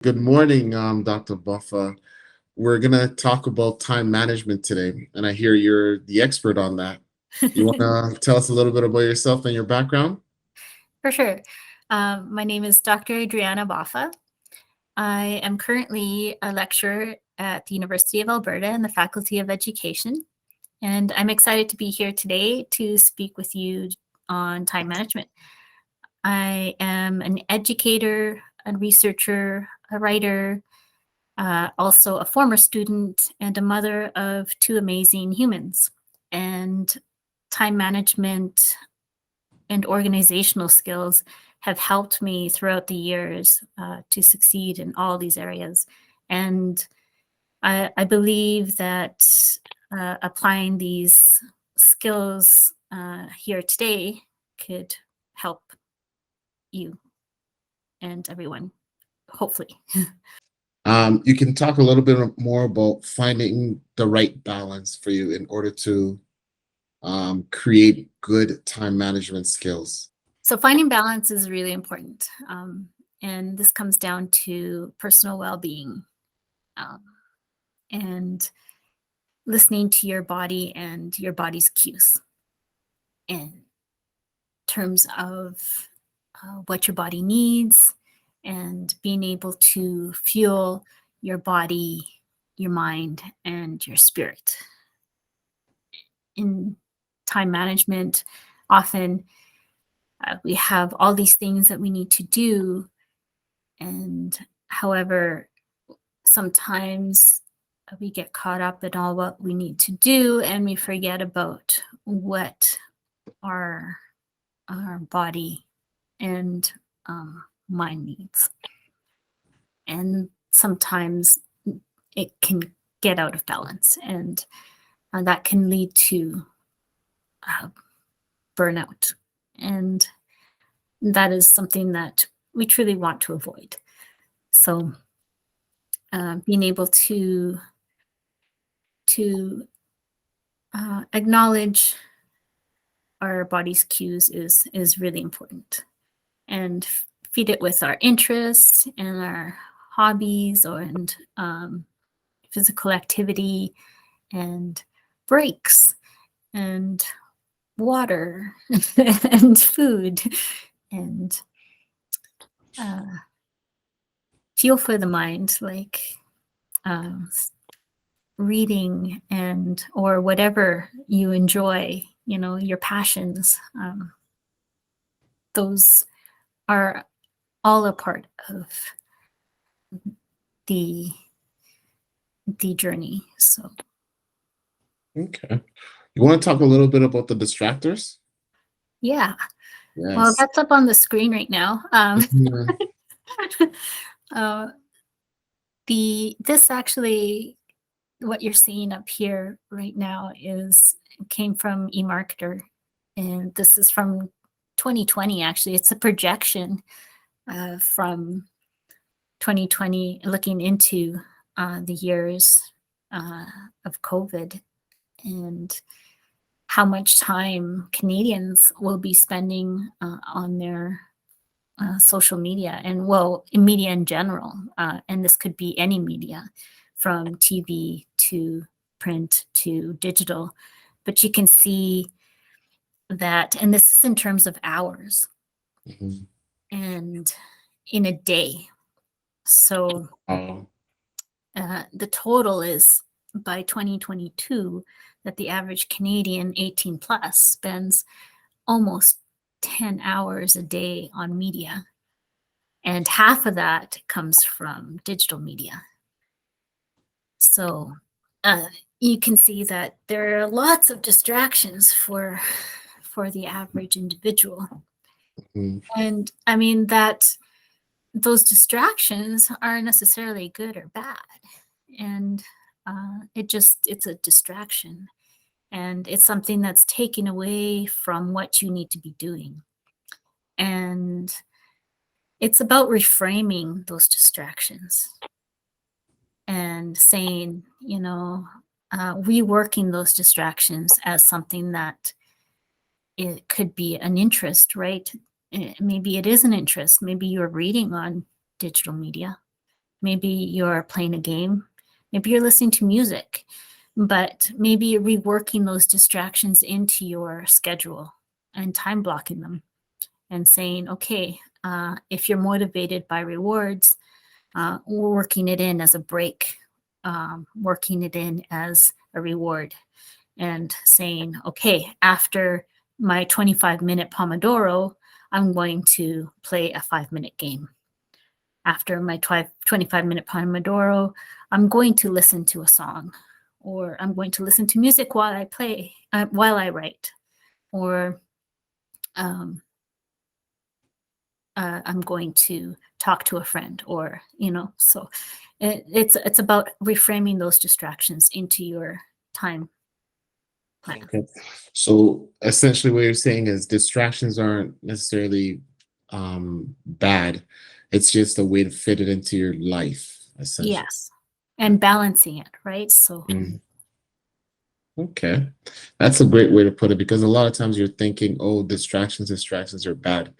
Good morning, Dr. Boffa. We're going to talk about time management today, and I hear you're the expert on that. You want to tell us a little bit about yourself and your background? For sure. My name is Dr. Adriana Boffa. I am currently a lecturer at the University of Alberta in the Faculty of Education, and I'm excited to be here today to speak with you on time management. I am an educator, a researcher, a writer, also a former student, and a mother of two amazing humans. And time management and organizational skills have helped me throughout the years to succeed in all these areas. And I believe that applying these skills here today could help you and everyone, hopefully. You can talk a little bit more about finding the right balance for you in order to create good time management skills. So finding balance is really important. And this comes down to personal well-being um, and listening to your body and your body's cues in terms of what your body needs and being able to fuel your body, your mind, and your spirit. In time management, often we have all these things that we need to do. And however, sometimes we get caught up in all what we need to do and we forget about what our body and mind needs. And sometimes it can get out of balance, and that can lead to burnout. And that is something that we truly want to avoid. So being able to acknowledge our body's cues is really important, and feed it with our interests and our hobbies and physical activity and breaks and water and food and fuel for the mind, like reading and or whatever you enjoy, your passions. Those are all a part of the journey. So Okay. You want to talk a little bit about the distractors? yeah, well, Yes. that's up on the screen right now. Mhm. This actually, what you're seeing up here right now came from eMarketer, and this is from 2020. Actually, it's a projection from 2020, looking into the years of COVID and how much time Canadians will be spending on their social media and, well, in media in general. And this could be any media, from TV to print to digital. But you can see that, and this is in terms of hours Mhm. and in a day. So Oh, the total is, by 2022, that the average Canadian 18 plus spends almost 10 hours a day on media. And half of that comes from digital media. So you can see that there are lots of distractions for the average individual. mhm. And I mean that those distractions aren't necessarily good or bad. And it's a distraction. And it's something that's taken away from what you need to be doing. And it's about reframing those distractions and saying, reworking those distractions as something that it could be an interest, right? Maybe it is an interest. Maybe you're reading on digital media, Maybe you're playing a game. Maybe you're listening to music, but maybe you're reworking those distractions into your schedule and time blocking them and saying, okay, if you're motivated by rewards, working it in as a break, working it in as a reward, and saying, okay, after my 25-minute Pomodoro, I'm going to play a 5-minute game. After my 25-minute Pomodoro, I'm going to listen to a song, or I'm going to listen to music while I play, while I write, or I'm going to talk to a friend, or so it's about reframing those distractions into your time plan. Okay. So essentially what you're saying is distractions aren't necessarily bad. It's just a way to fit it into your life, essentially. Yes, and balancing it, right? So Mhm. Okay. That's a great way to put it because a lot of times you're thinking, oh, distractions are bad.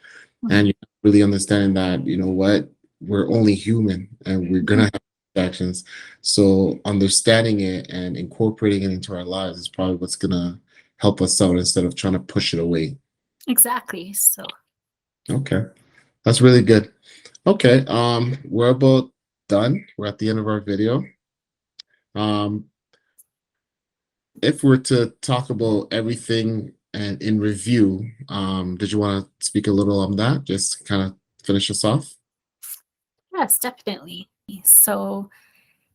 And you're not really understanding that, you know what, we're only human and we're gonna have distractions. So understanding it and incorporating it into our lives is probably what's gonna help us out instead of trying to push it away. exactly. So Okay. That's really good. Okay, we're about done. We're at the end of our video. Um, if we're to talk about everything and in review, did you want to speak a little on that? Just kind of finish us off? yes, definitely. So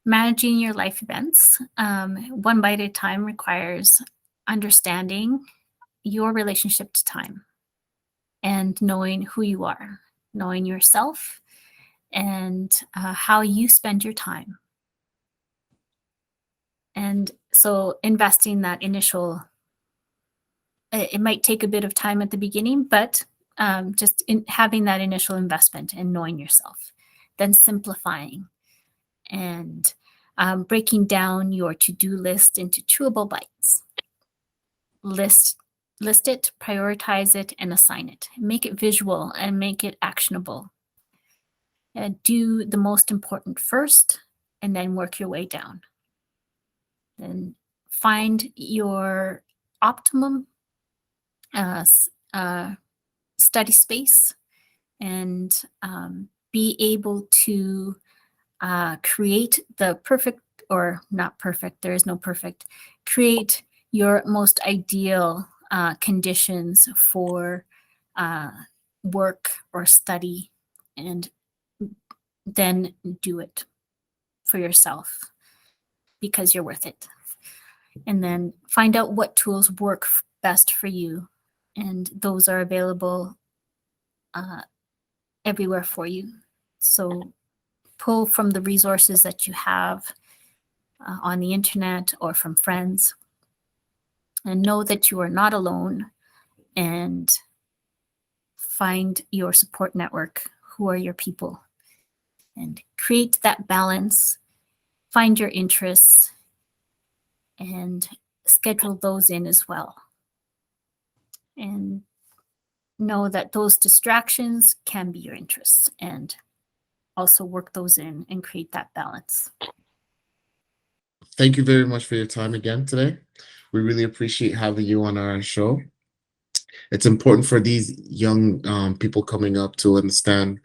managing your life events, one bite at a time, requires understanding your relationship to time and knowing who you are, knowing yourself, and how you spend your time. And so investing that initial, it might take a bit of time at the beginning, but just in having that initial investment and knowing yourself, then simplifying and breaking down your to-do list into chewable bites. List it, prioritize it, and assign it. Make it visual and make it actionable. Do the most important first, and then work your way down. Then find your optimum study space and be able to create the perfect, or not perfect, there is no perfect, create your most ideal conditions for work or study, and then do it for yourself because you're worth it. And then find out what tools work best for you, and those are available everywhere for you. So pull from the resources that you have on the internet or from friends, and know that you are not alone, and find your support network. Who are your people? And create that balance, find your interests, and schedule those in as well. And know that those distractions can be your interests, and also work those in and create that balance. Thank you very much for your time again today. We really appreciate having you on our show. It's important for these young people coming up to understand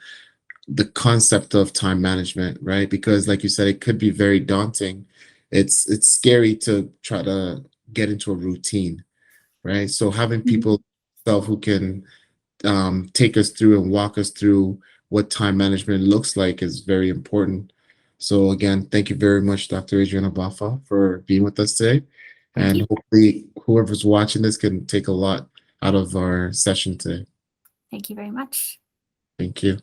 the concept of time management, right? Because, like you said, it could be very daunting. It's scary to try to get into a routine, right? So having people self who can take us through and walk us through what time management looks like is very important. So again, thank you very much, Dr. Adriana Boffa, for being with us today. Thank And you. hopefully whoever's watching this can take a lot out of our session today. Thank you very much. Thank you.